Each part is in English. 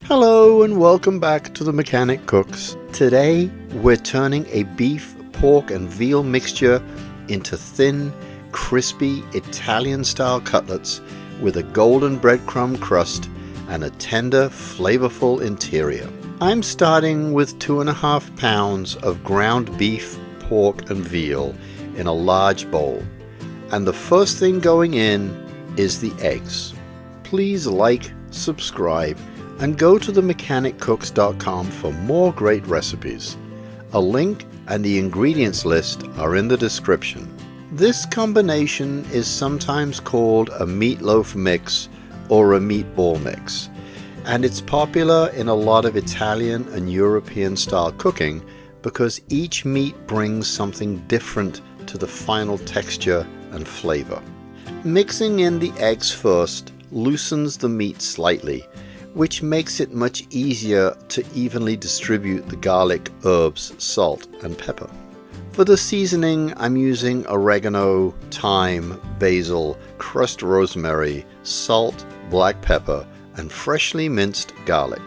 Hello and welcome back to the Mechanic Cooks. Today we're turning a beef, pork and veal mixture into thin, crispy Italian-style cutlets with a golden breadcrumb crust and a tender, flavorful interior. I'm starting with 2.5 pounds of ground beef, pork and veal in a large bowl. And the first thing going in is the eggs. Please like, subscribe, and go to themechaniccooks.com for more great recipes. A link and the ingredients list are in the description. This combination is sometimes called a meatloaf mix or a meatball mix, and it's popular in a lot of Italian and European style cooking because each meat brings something different to the final texture and flavor. Mixing in the eggs first loosens the meat slightly, which makes it much easier to evenly distribute the garlic, herbs, salt, and pepper. For the seasoning, I'm using oregano, thyme, basil, crushed rosemary, salt, black pepper, and freshly minced garlic.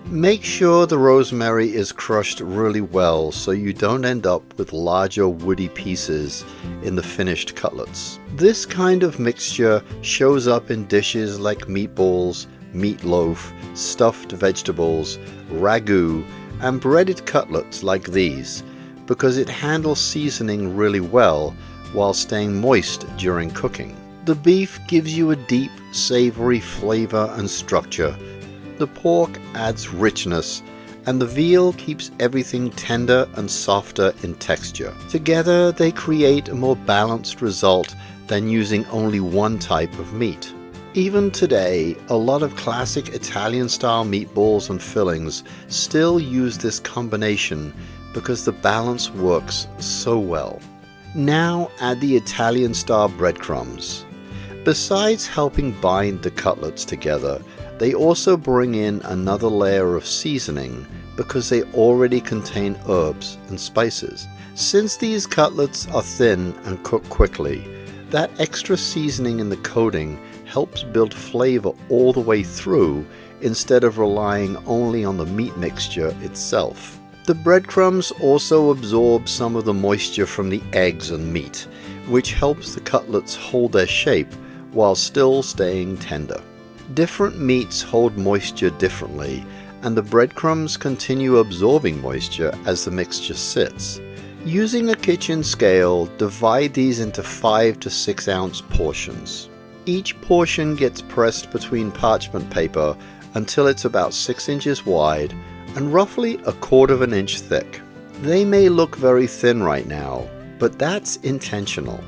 Make sure the rosemary is crushed really well so you don't end up with larger woody pieces in the finished cutlets. This kind of mixture shows up in dishes like meatballs, meatloaf, stuffed vegetables, ragu, and breaded cutlets like these because it handles seasoning really well while staying moist during cooking. The beef gives you a deep, savory flavor and structure. The pork adds richness, and the veal keeps everything tender and softer in texture. Together, they create a more balanced result than using only one type of meat. Even today, a lot of classic Italian-style meatballs and fillings still use this combination because the balance works so well. Now add the Italian-style breadcrumbs. Besides helping bind the cutlets together, they also bring in another layer of seasoning because they already contain herbs and spices. Since these cutlets are thin and cook quickly, that extra seasoning in the coating helps build flavor all the way through instead of relying only on the meat mixture itself. The breadcrumbs also absorb some of the moisture from the eggs and meat, which helps the cutlets hold their shape while still staying tender. Different meats hold moisture differently, and the breadcrumbs continue absorbing moisture as the mixture sits. Using a kitchen scale, divide these into 5 to 6 ounce portions. Each portion gets pressed between parchment paper until it's about 6 inches wide and roughly 1/4 inch thick. They may look very thin right now, but that's intentional.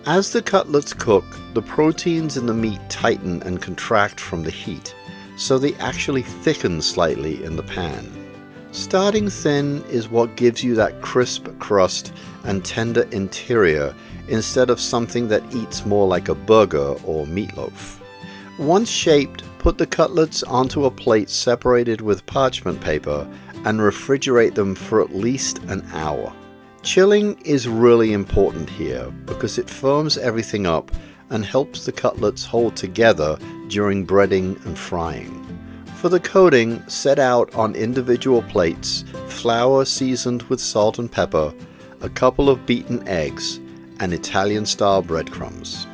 As the cutlets cook, the proteins in the meat tighten and contract from the heat, so they actually thicken slightly in the pan. Starting thin is what gives you that crisp crust and tender interior instead of something that eats more like a burger or meatloaf. Once shaped, put the cutlets onto a plate separated with parchment paper and refrigerate them for at least an hour. Chilling is really important here because it firms everything up and helps the cutlets hold together during breading and frying. For the coating, set out on individual plates flour seasoned with salt and pepper, a couple of beaten eggs, and Italian-style breadcrumbs.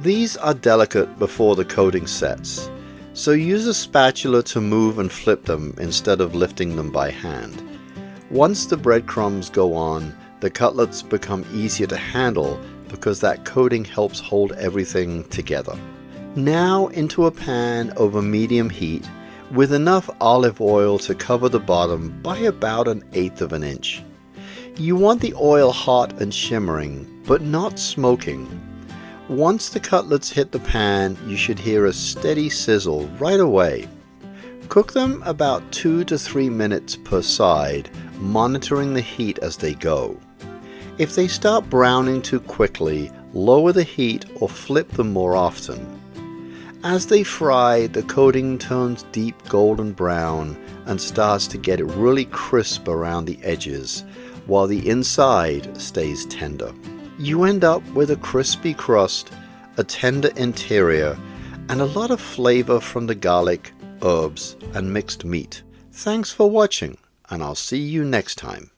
These are delicate before the coating sets, so use a spatula to move and flip them instead of lifting them by hand. Once the breadcrumbs go on, the cutlets become easier to handle because that coating helps hold everything together. Now into a pan over medium heat with enough olive oil to cover the bottom by about 1/8 inch. You want the oil hot and shimmering, but not smoking. Once the cutlets hit the pan, you should hear a steady sizzle right away. Cook them about 2 to 3 minutes per side, monitoring the heat as they go. If they start browning too quickly, lower the heat or flip them more often. As they fry, the coating turns deep golden brown and starts to get really crisp around the edges, while the inside stays tender. You end up with a crispy crust, a tender interior, and a lot of flavor from the garlic, herbs, and mixed meat. Thanks for watching, and I'll see you next time.